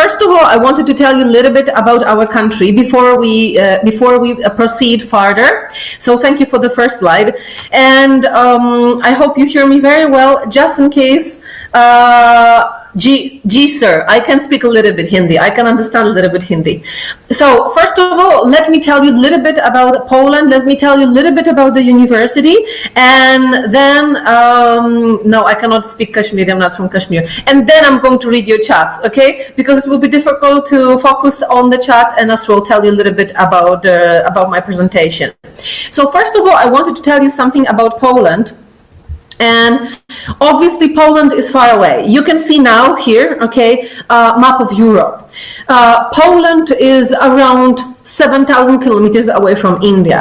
first of all, I wanted to tell you a little bit about our country before we proceed further. So thank you for the first slide, and I hope you hear me very well. Just in case, sir, I can speak a little bit Hindi. I can understand a little bit Hindi. So first of all, let me tell you a little bit about Poland. Let me tell you a little bit about the university, and then no, I cannot speak Kashmiri. I'm not from Kashmir. And then I'm going to read your chats, okay? Because it will be difficult to focus on the chat, and as well tell you a little bit about my presentation. So first of all, I wanted to tell you something about Poland. And obviously Poland is far away. You can see now here, okay, map of Europe. Poland is around 7,000 kilometers away from India.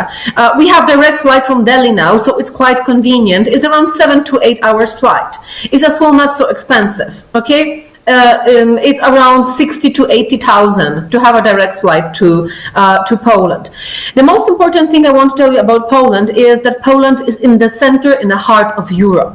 We have direct flight from Delhi now, so it's quite convenient. It's around 7 to 8 hours flight. It's as well not so expensive, okay? It's around 60 to 80,000 to have a direct flight to Poland. The most important thing I want to tell you about Poland is that Poland is in the center, in the heart of Europe.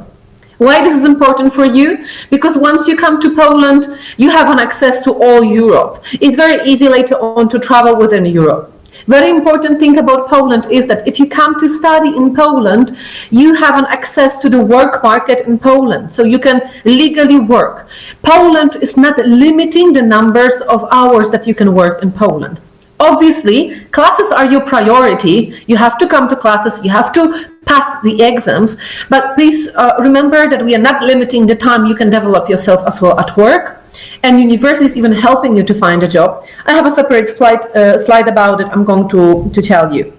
Why this is important for you? Because once you come to Poland, you have an access to all Europe. It's very easy later on to travel within Europe. Very important thing about Poland is that if you come to study in Poland, you have an access to the work market in Poland, so you can legally work. Poland is not limiting the numbers of hours that you can work in Poland. Obviously, classes are your priority. You have to come to classes, you have to pass the exams, but please remember that we are not limiting the time you can develop yourself as well at work. And university is even helping you to find a job. I have a separate slide about it I'm going to tell you.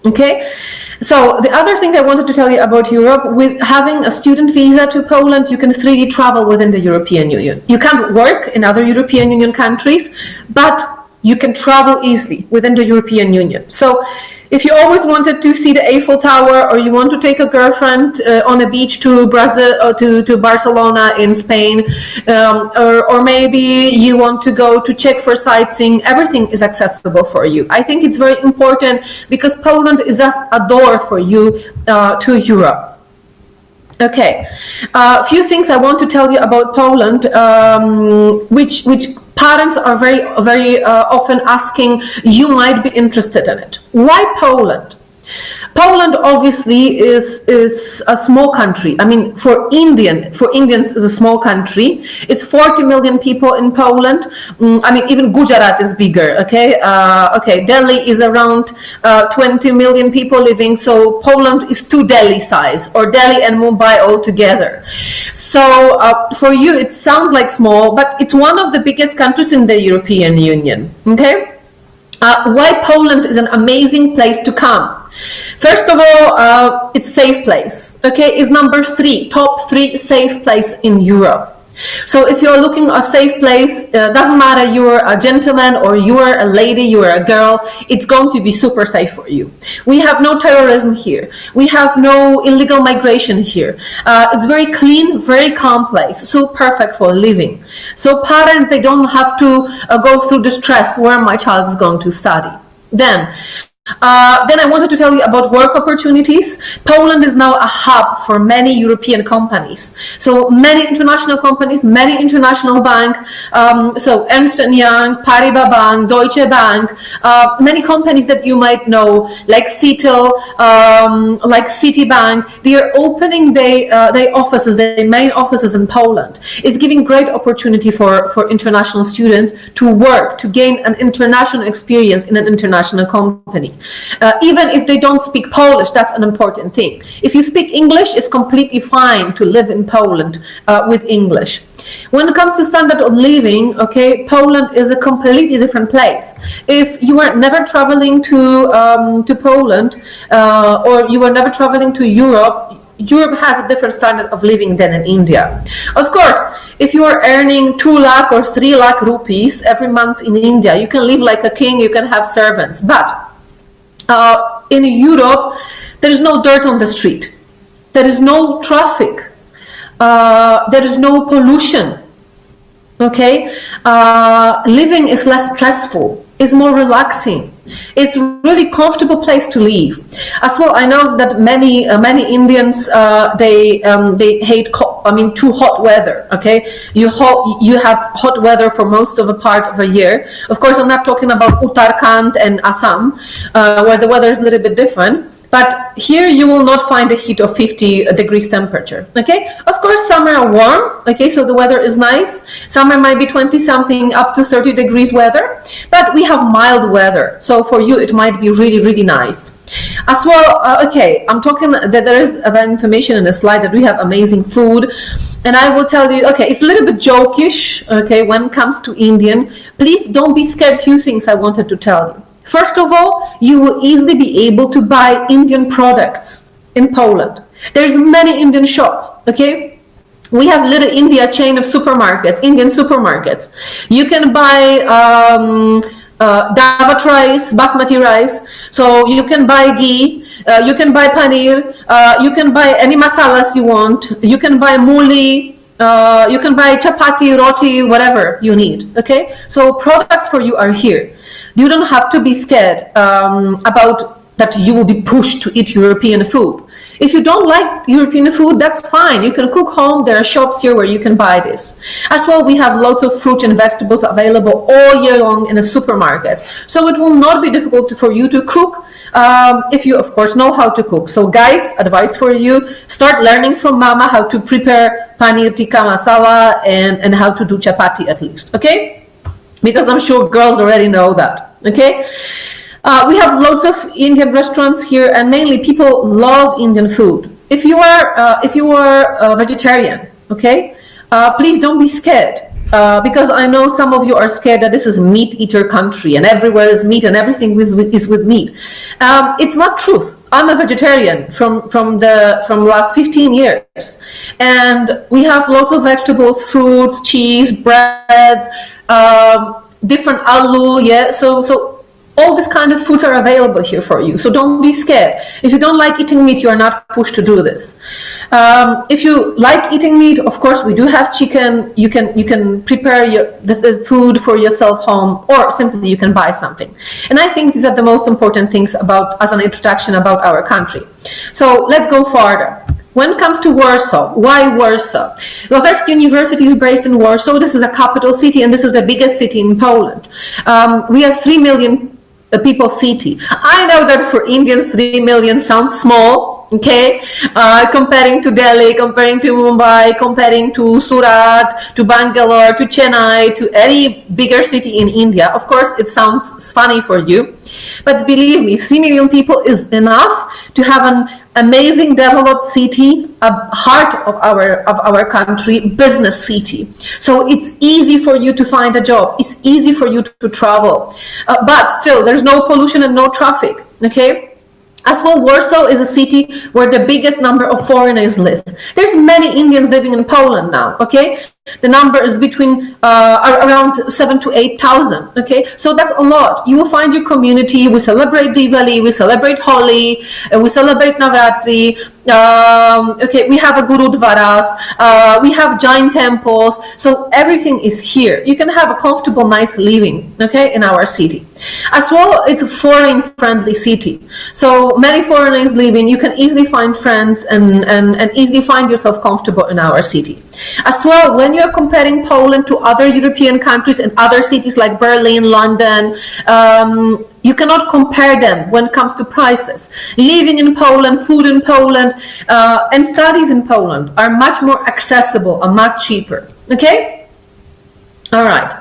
Okay, so the other thing I wanted to tell you about Europe, with having a student visa to Poland, you can freely travel within the European Union. You can't work in other European Union countries, but you can travel easily within the European Union. So if you always wanted to see the Eiffel Tower, or you want to take a girlfriend on a beach to Brazil or to Barcelona in Spain, or maybe you want to go to Czech for sightseeing, everything is accessible for you. I think it's very important because Poland is just a door for you to Europe. Okay, a few things I want to tell you about Poland, which parents are very often asking. You might be interested in it. Why Poland? Poland obviously is a small country. I mean, for Indians is a small country. It's 40 million people in Poland. I mean, even Gujarat is bigger. Okay, Delhi is around 20 million people living. So Poland is 2 Delhi size, or Delhi and Mumbai all together. So for you, it sounds like small, but it's one of the biggest countries in the European Union. Okay, why Poland is an amazing place to come? First of all, it's a safe place. Okay, it's number 3, top 3 safe place in Europe. So if you're looking a safe place, doesn't matter you're a gentleman or you're a lady, you're a girl, it's going to be super safe for you. We have no terrorism here. We have no illegal migration here. It's very clean, very calm place, so perfect for living. So parents, they don't have to go through the stress where my child is going to study. Then I wanted to tell you about work opportunities. Poland is now a hub for many European companies. So many international companies, many international banks, so Ernst & Young, Paribas Bank, Deutsche Bank, many companies that you might know, like Citel, like Citibank, they are opening their offices, their main offices in Poland. It's giving great opportunity for international students to work, to gain an international experience in an international company. Even if they don't speak Polish, that's an important thing. If you speak English, it's completely fine to live in Poland with English. When it comes to standard of living, okay, Poland is a completely different place. If you are never traveling to Poland, or you are never traveling to Europe, Europe has a different standard of living than in India. Of course, if you are earning 2 lakh or 3 lakh rupees every month in India, you can live like a king, you can have servants. But in Europe, there is no dirt on the street. There is no traffic. There is no pollution. Okay, living is less stressful. It's more relaxing. It's a really comfortable place to live. As well, I know that many Indians they hate too hot weather, okay? You have hot weather for most of a part of a year. Of course, I'm not talking about Uttarakhand and Assam, where the weather is a little bit different. But here you will not find a heat of 50 degrees temperature, okay? Of course, summer are warm, okay, so the weather is nice. Summer might be 20-something up to 30 degrees weather, but we have mild weather. So for you, it might be really, really nice. As well, okay, I'm talking that there is information in the slide that we have amazing food. And I will tell you, okay, it's a little bit jokish, okay, when it comes to Indian. Please don't be scared. Few things I wanted to tell you. First of all, you will easily be able to buy Indian products in Poland. There's many Indian shops, okay? We have Little India chain of supermarkets, Indian supermarkets. You can buy davat rice, basmati rice. So you can buy ghee, you can buy paneer, you can buy any masalas you want. You can buy mooli, you can buy chapati, roti, whatever you need, okay? So products for you are here. You don't have to be scared about that you will be pushed to eat European food. If you don't like European food, that's fine. You can cook home. There are shops here where you can buy this. As well, we have lots of fruit and vegetables available all year long in the supermarkets. So it will not be difficult for you to cook if you, of course, know how to cook. So guys, advice for you, start learning from mama how to prepare paneer tikka masala and how to do chapati at least, okay? Because I'm sure girls already know that, okay? We have lots of Indian restaurants here, and mainly people love Indian food. If you are a vegetarian, okay, please don't be scared, because I know some of you are scared that this is meat eater country and everywhere is meat and everything is with meat. It's not truth. I'm a vegetarian from last 15 years, and we have lots of vegetables, fruits, cheese, breads, different aloo, yeah. So all this kind of foods are available here for you. So don't be scared. If you don't like eating meat, you are not pushed to do this. If you like eating meat, of course, we do have chicken. You can prepare the food for yourself home, or simply you can buy something. And I think these are the most important things as an introduction about our country. So let's go further. When it comes to Warsaw, why Warsaw? Lazarski University is based in Warsaw. This is a capital city, and this is the biggest city in Poland. We have 3 million people city. I know that for Indians, 3 million sounds small, okay? Comparing to Delhi, comparing to Mumbai, comparing to Surat, to Bangalore, to Chennai, to any bigger city in India. Of course, it sounds funny for you, but believe me, 3 million people is enough to have an amazing developed city, a heart of our country, business city. So it's easy for you to find a job. It's easy for you to travel, but still there's no pollution and no traffic, okay? As well, Warsaw is a city where the biggest number of foreigners live. There's many Indians living in Poland now, okay? The number is between around 7,000 to 8,000, okay? So that's a lot. You will find your community. We celebrate Diwali, we celebrate Holi, we celebrate Navratri. Okay, we have a Gurudwaras, we have giant temples. So everything is here. You can have a comfortable, nice living, okay, in our city. As well, it's a foreign-friendly city. So many foreigners living, you can easily find friends and easily find yourself comfortable in our city. As well, when you're comparing Poland to other European countries and other cities like Berlin, London, you cannot compare them when it comes to prices. Living in Poland, food in Poland, and studies in Poland are much more accessible and much cheaper. Okay? All right.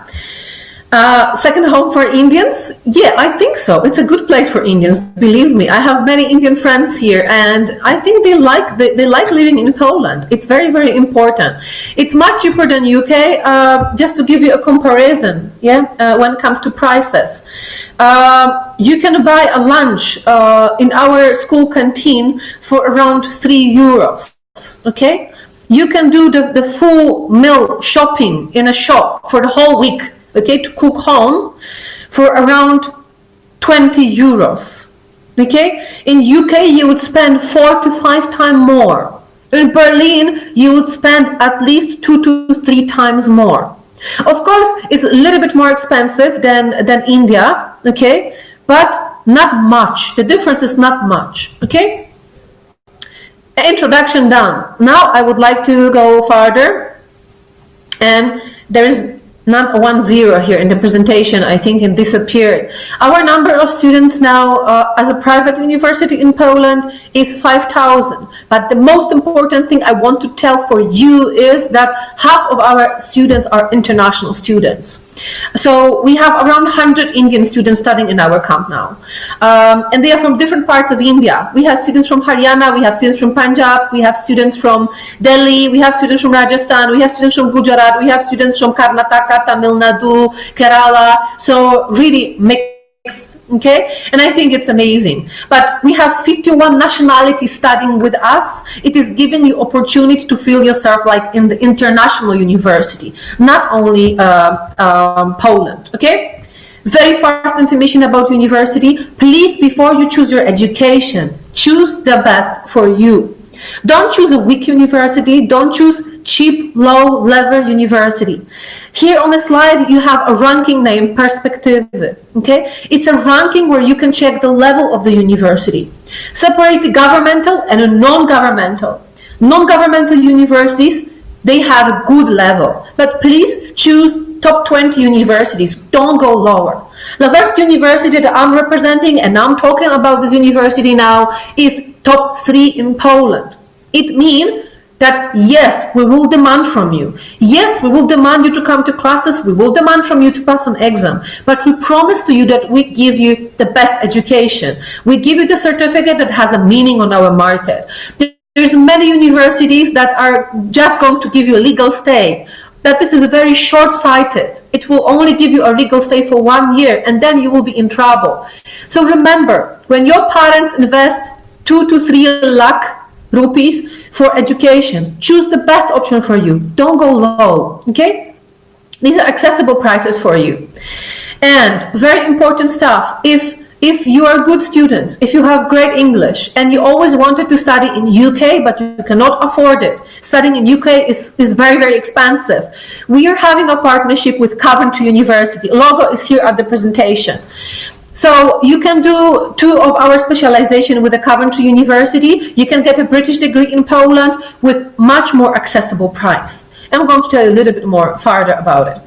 Second home for Indians? Yeah, I think so. It's a good place for Indians. Believe me, I have many Indian friends here, and I think they like living in Poland. It's very, very important. It's much cheaper than UK. Just to give you a comparison, yeah, when it comes to prices, you can buy a lunch in our school canteen for around €3. Okay, you can do the full meal shopping in a shop for the whole week. Okay, to cook home for around €20. Okay, in UK you would spend 4 to 5 times more. In Berlin you would spend at least 2 to 3 times more. Of course, it's a little bit more expensive than India. Okay, but not much. The difference is not much. Okay. Introduction done. Now I would like to go further, and there is not a 1-0 here in the presentation. I think it disappeared. Our number of students now as a private university in Poland is 5,000. But the most important thing I want to tell for you is that half of our students are international students. So we have around 100 Indian students studying in our camp now. And they are from different parts of India. We have students from Haryana, we have students from Punjab, we have students from Delhi, we have students from Rajasthan, we have students from Gujarat, we have students from Karnataka, Tamil Nadu, Kerala. So really mixed, okay? And I think it's amazing. But we have 51 nationalities studying with us. It is giving you opportunity to feel yourself like in the international university, not only Poland, okay? Very fast information about university. Please, before you choose your education, choose the best for you. Don't choose a weak university. Don't choose cheap, low-level university. Here on the slide, you have a ranking named Perspective. Okay, it's a ranking where you can check the level of the university. Separate the governmental and non-governmental. Non-governmental universities, they have a good level, but please choose top 20 universities. Don't go lower. Lazarski University that I'm representing, and I'm talking about this university now, is top 3 in Poland. It means that yes, we will demand from you. Yes, we will demand you to come to classes. We will demand from you to pass an exam. But we promise to you that we give you the best education. We give you the certificate that has a meaning on our market. There's many universities that are just going to give you a legal stay. That this is very short-sighted. It will only give you a legal stay for 1 year, and then you will be in trouble. So remember, when your parents invest 2 to 3 lakh rupees for education, choose the best option for you. Don't go low, okay? These are accessible prices for you. And very important stuff, if you are good students, if you have great English and you always wanted to study in UK but you cannot afford it, studying in UK is very, very expensive. We are having a partnership with Coventry University. Logo is here at the presentation. So you can do 2 of our specialization with the Coventry University. You can get a British degree in Poland with much more accessible price. I'm going to tell you a little bit more further about it.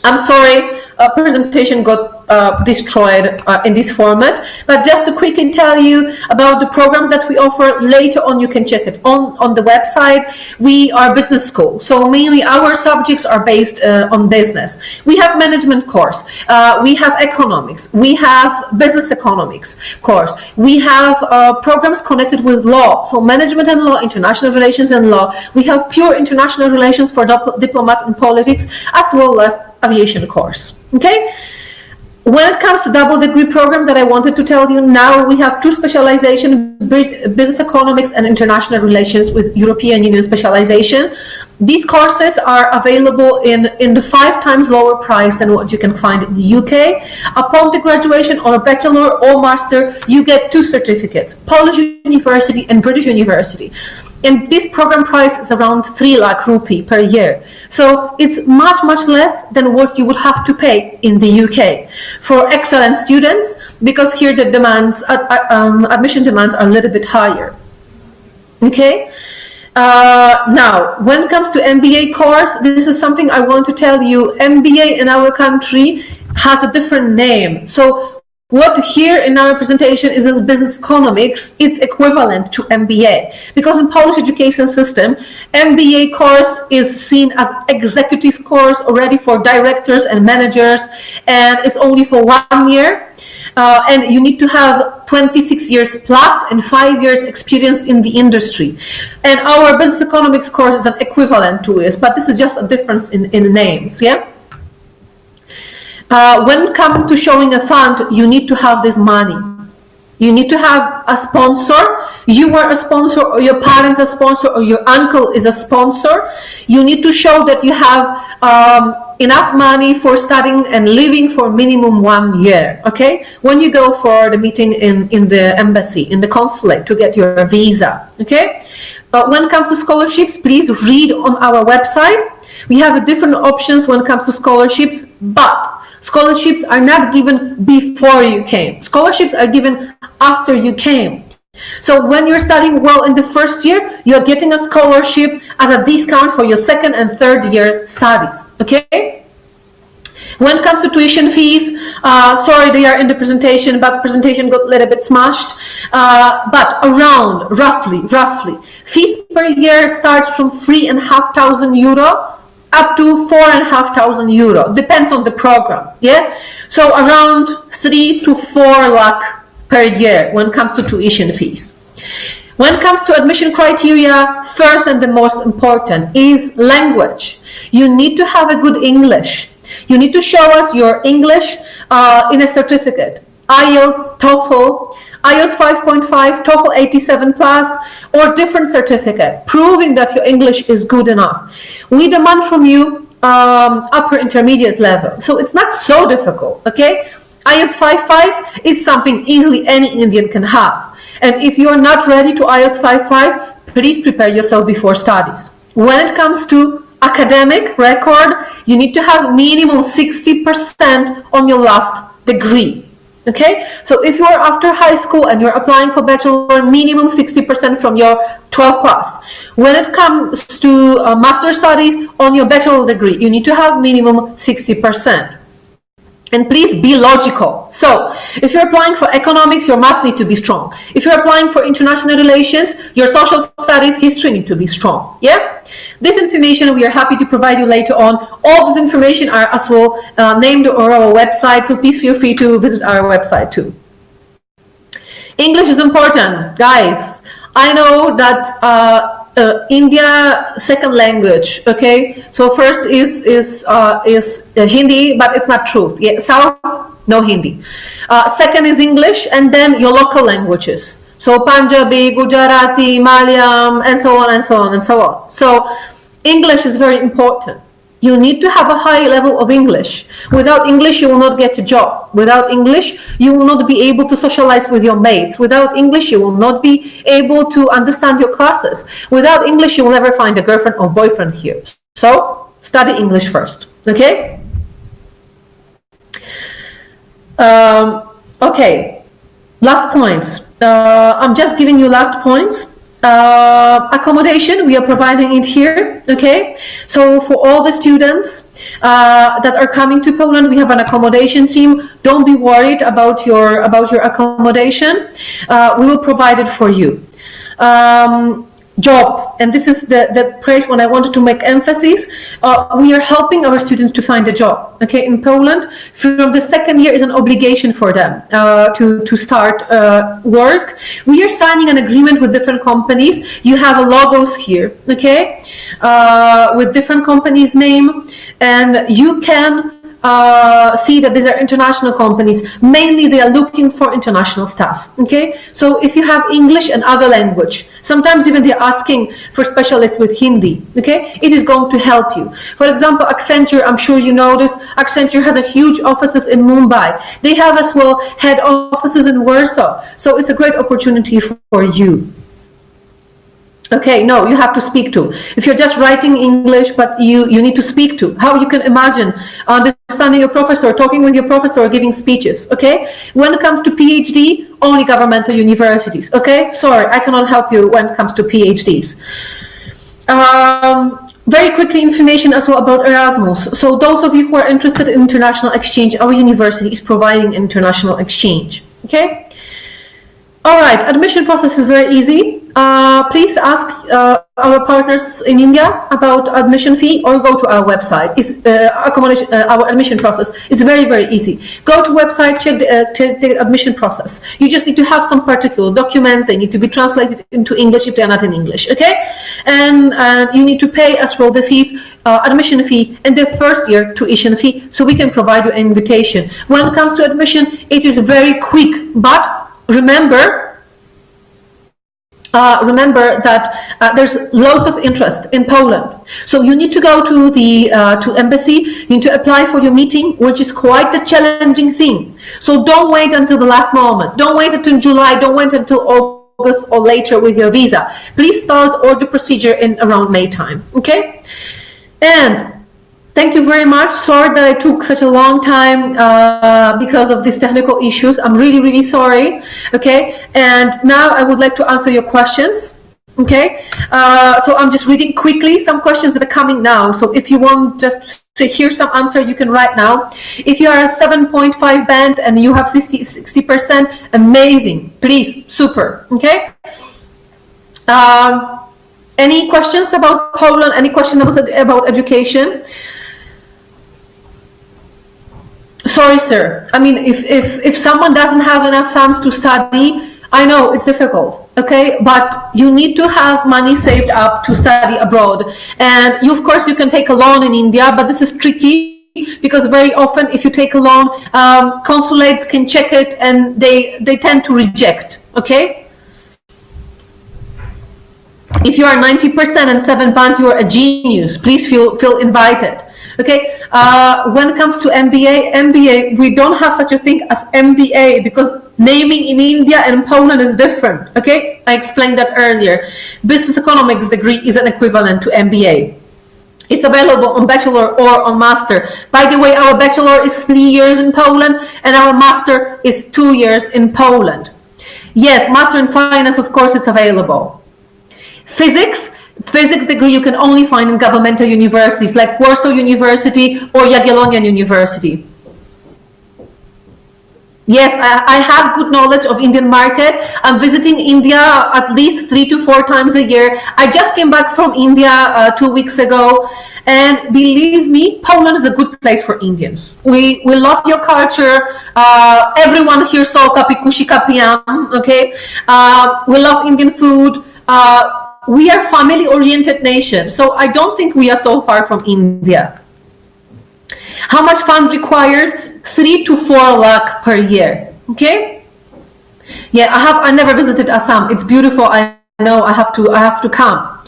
I'm sorry, presentation got destroyed in this format, but just to quickly tell you about the programs that we offer. Later on you can check it on the website. We are business school, so mainly our subjects are based on business. We have management course, we have economics, we have business economics course, we have programs connected with law, so management and law, international relations and law. We have pure international relations for diplomats and politics, as well as aviation course, okay? When it comes to double degree program that I wanted to tell you, now we have 2 specializations, business economics and international relations with European Union specialization. These courses are available in the 5 times lower price than what you can find in the UK. Upon the graduation or a bachelor or master, you get 2 certificates, Polish University and British University. And this program price is around 3 lakh rupee per year. So it's much, much less than what you would have to pay in the UK for excellent students, because here the demands, admission demands are a little bit higher. Okay? Now, when it comes to MBA course, this is something I want to tell you. MBA in our country has a different name. So what here in our presentation is as business economics, it's equivalent to MBA. Because in Polish education system, MBA course is seen as executive course already for directors and managers, and it's only for 1 year. And you need to have 26 years plus and 5 years experience in the industry. And our business economics course is an equivalent to it, but this is just a difference in names, yeah? When it comes to showing a fund, you need to have this money. You need to have a sponsor. You are a sponsor, or your parents are a sponsor, or your uncle is a sponsor. You need to show that you have enough money for studying and living for minimum 1 year, okay? When you go for the meeting in the embassy, in the consulate to get your visa, okay? When it comes to scholarships, please read on our website. We have different options when it comes to scholarships, but scholarships are not given before you came. Scholarships are given after you came. So when you're studying well in the first year, you're getting a scholarship as a discount for your second and third year studies, okay? When it comes to tuition fees, sorry, they are in the presentation, but presentation got a little bit smashed. But around, roughly, fees per year starts from €3,500 up to €4,500. Depends on the program, yeah? So around 3 to 4 lakh per year when it comes to tuition fees. When it comes to admission criteria, first and the most important is language. You need to have a good English. You need to show us your English in a certificate. IELTS, TOEFL, IELTS 5.5, TOEFL 87 plus, or different certificate, proving that your English is good enough. We demand from you upper intermediate level. So it's not so difficult, okay? IELTS 5.5 is something easily any Indian can have. And if you're not ready to IELTS 5.5, please prepare yourself before studies. When it comes to academic record, you need to have minimum 60% on your last degree. Okay, so if you're after high school and you're applying for bachelor, minimum 60% from your 12th class. When it comes to master studies on your bachelor degree, you need to have minimum 60%. And please be logical. So if you're applying for economics, your maths need to be strong. If you're applying for international relations, your social studies, history need to be strong. Yeah? This information we are happy to provide you later on. All this information are as well named on our website, so please feel free to visit our website too. English is important, guys. I know that India second language, okay? So first is Hindi, but it's not true. Yeah, South, no Hindi. Second is English, and then your local languages. So Punjabi, Gujarati, Malayalam, and so on and so on and so on. So English is very important. You need to have a high level of English. Without English, you will not get a job. Without English, you will not be able to socialize with your mates. Without English, you will not be able to understand your classes. Without English, you will never find a girlfriend or boyfriend here. So, study English first, okay? Okay, last points. I'm just giving you last points. Accommodation, we are providing it here, okay? So for all the students that are coming to Poland, we have an accommodation team. Don't be worried about your accommodation. We will provide it for you. Job, and this is the place when I wanted to make emphasis. We are helping our students to find a job. Okay, in Poland, from the second year is an obligation for them to start work. We are signing an agreement with different companies. You have logos here, okay, with different companies' name, and you can see that these are international companies. Mainly they are looking for international staff, okay? So if you have English and other language, sometimes even they're asking for specialists with Hindi, okay? It is going to help you. For example, Accenture, I'm sure you know this, Accenture has a huge offices in Mumbai. They have as well head offices in Warsaw. So it's a great opportunity for you. Okay, no, you have to speak to. If you're just writing English, but you need to speak to. How you can imagine understanding your professor, talking with your professor, giving speeches, okay? When it comes to PhD, only governmental universities, okay? Sorry, I cannot help you when it comes to PhDs. Very quickly, information as well about Erasmus. So those of you who are interested in international exchange, our university is providing international exchange, okay? All right, admission process is very easy. Please ask our partners in India about admission fee, or go to our website. Our admission process is very, very easy. Go to website, check the admission process. You just need to have some particular documents. They need to be translated into English if they are not in English, okay? And you need to pay as well the fees, admission fee, and the first year tuition fee, so we can provide you an invitation. When it comes to admission, it is very quick, but remember that there's loads of interest in Poland. So you need to go to the embassy, you need to apply for your meeting, which is quite a challenging thing. So don't wait until the last moment. Don't wait until July, don't wait until August or later with your visa. Please start all the procedure in around May time, okay? And Thank you very much. Sorry that I took such a long time because of these technical issues. I'm really, really sorry. Okay, and now I would like to answer your questions. Okay, so I'm just reading quickly some questions that are coming now. So if you want just to hear some answer, you can write now. If you are a 7.5 band and you have 60%, amazing. Please, super. Okay. Any questions about Poland? Any question about education? Sorry, sir. I mean, if someone doesn't have enough funds to study, I know it's difficult, okay? But you need to have money saved up to study abroad. And you, of course, you can take a loan in India, but this is tricky because very often if you take a loan, consulates can check it and they tend to reject, okay? If you are 90% and 7 pounds, you are a genius. Please feel invited. Okay. When it comes to MBA, we don't have such a thing as MBA because naming in India and Poland is different. Okay, I explained that earlier. Business economics degree is an equivalent to MBA. It's available on bachelor or on master. By the way, our bachelor is 3 years in Poland and our master is 2 years in Poland. Yes, master in finance, of course, it's available. Physics degree you can only find in governmental universities like Warsaw University or Jagiellonian University. Yes, I have good knowledge of Indian market. I'm visiting India at least 3 to 4 times a year. I just came back from India 2 weeks ago, and believe me, Poland is a good place for Indians. We love your culture. Everyone here saw kapikushi kapiyam, okay? We love Indian food. We are family-oriented nation, so I don't think we are so far from India. How much fund required? 3 to 4 lakh per year. Okay. Yeah, I never visited Assam. It's beautiful. I know. I have to come.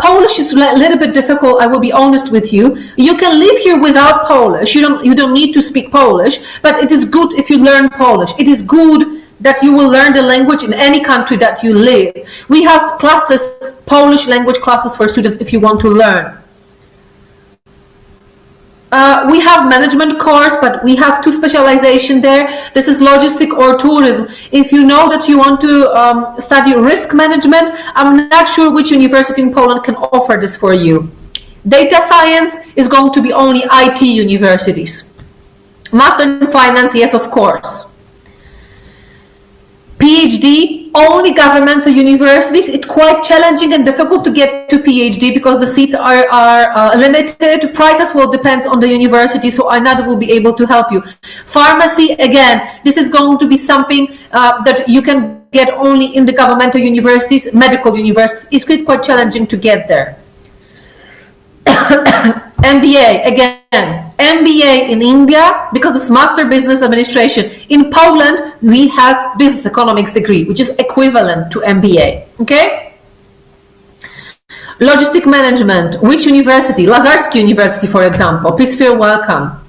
Polish is a little bit difficult. I will be honest with you. You can live here without Polish. You don't need to speak Polish, but it is good if you learn Polish. It is good that you will learn the language in any country that you live. We have classes, Polish language classes for students if you want to learn. We have management course, but we have 2 specialization there. This is logistic or tourism. If you know that you want to study risk management, I'm not sure which university in Poland can offer this for you. Data science is going to be only IT universities. Master in finance, yes, of course. PhD, only governmental universities. It's quite challenging and difficult to get to PhD because the seats are limited. Prices will depend on the university, so I not will be able to help you. Pharmacy, again, this is going to be something that you can get only in the governmental universities, medical universities. It's quite challenging to get there. MBA, again, MBA in India because it's Master Business Administration. In Poland, we have Business Economics degree, which is equivalent to MBA. Okay? Logistic Management, which university? Lazarski University, for example. Please feel welcome.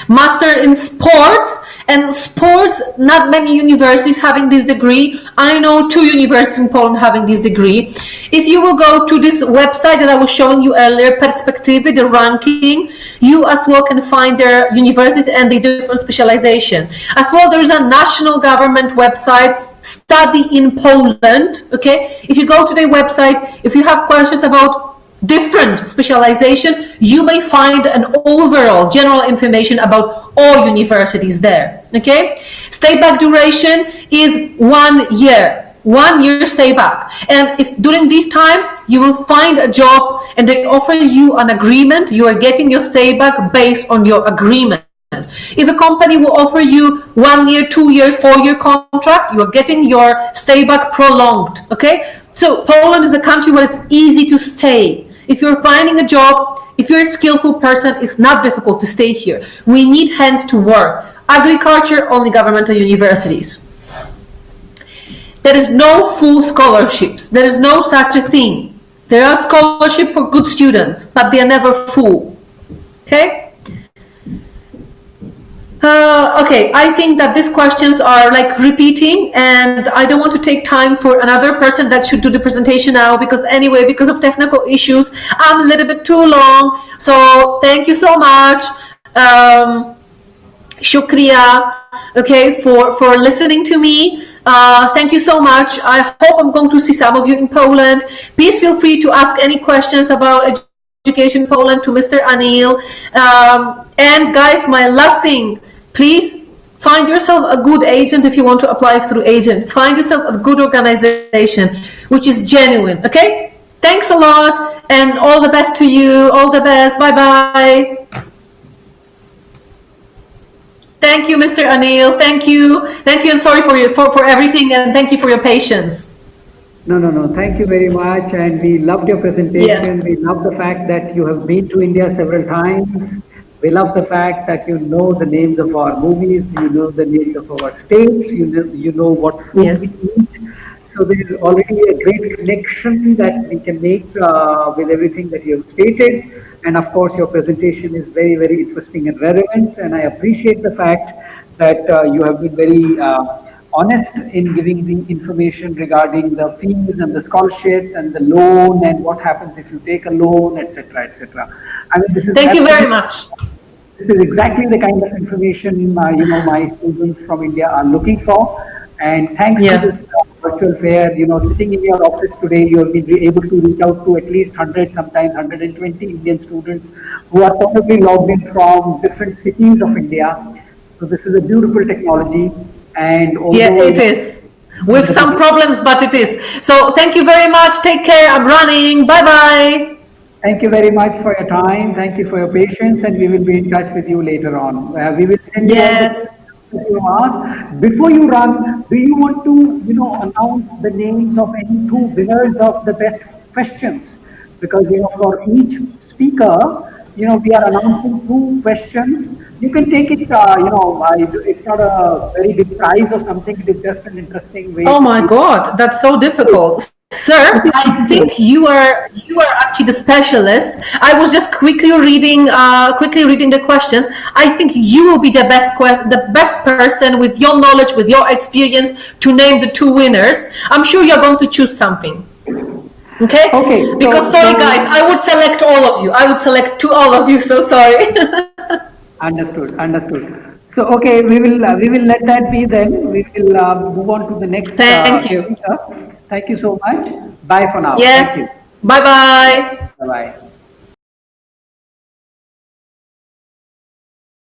Master in Sports, and sports, not many universities having this degree. I know 2 universities in Poland having this degree. If you will go to this website that I was showing you earlier, Perspektywy, the ranking, you as well can find their universities and the different specialization. As well, there is a national government website, Study in Poland. Okay, if you go to their website, if you have questions about different specialization, you may find an overall general information about all universities there. Okay, stay back duration is 1 year. 1 year stay back, and if during this time you will find a job and they offer you an agreement, you are getting your stay back based on your agreement. If a company will offer you 1 year, 2 year, 4 year contract, you are getting your stay back prolonged. Okay, so Poland is a country where it's easy to stay. If you're finding a job, if you're a skillful person, it's not difficult to stay here. We need hands to work. Agriculture, only governmental universities. There is no full scholarships. There is no such a thing. There are scholarships for good students, but they are never full. Okay? Okay, I think that these questions are like repeating, and I don't want to take time for another person that should do the presentation now, because anyway, because of technical issues, I'm a little bit too long. So thank you so much. Shukriya, okay, for listening to me. Thank you so much. I hope I'm going to see some of you in Poland. Please feel free to ask any questions about education in Poland to Mr. Anil. And guys, my last thing, please find yourself a good agent if you want to apply through agent. Find yourself a good organization, which is genuine, okay? Thanks a lot, and all the best to you. All the best. Bye-bye. Thank you, Mr. Anil. Thank you, and sorry for everything, and thank you for your patience. No. Thank you very much, and we loved your presentation. Yeah. We love the fact that you have been to India several times. We love the fact that you know the names of our movies, you know the names of our states, you know what food we eat. So there is already a great connection that we can make with everything that you have stated. And of course, your presentation is very, very interesting and relevant. And I appreciate the fact that you have been very honest in giving the information regarding the fees and the scholarships and the loan and what happens if you take a loan, etc., etc. I mean, this is thank you very much. This is exactly the kind of information my students from India are looking for. And thanks to this virtual fair, sitting in your office today, you have been able to reach out to at least 100, sometimes 120 Indian students who are probably logged in from different cities of India. So this is a beautiful technology. And it is. With some problems, but it is. So thank you very much. Take care. I'm running. Bye-bye. Thank you very much for your time. Thank you for your patience. And we will be in touch with you later on. We will send you you ask. Before you run, do you want to, announce the names of any two winners of the best questions? Because, for each speaker, we are announcing 2 questions. You can take it, it's not a very big prize or something. It is just an interesting way. Oh my God, that's so difficult. Sir, I think you are actually the specialist. I was just quickly reading the questions. I think you will be the best person with your knowledge, with your experience, to name the 2 winners. I'm sure you're going to choose something. Okay. Okay. Because sorry, guys, I would select all of you. I would select all of you. So sorry. Understood. So okay, we will let that be then. We will move on to the next. Thank you. Thank you so much. Bye for now. Yeah. Thank you. Bye-bye. Bye-bye.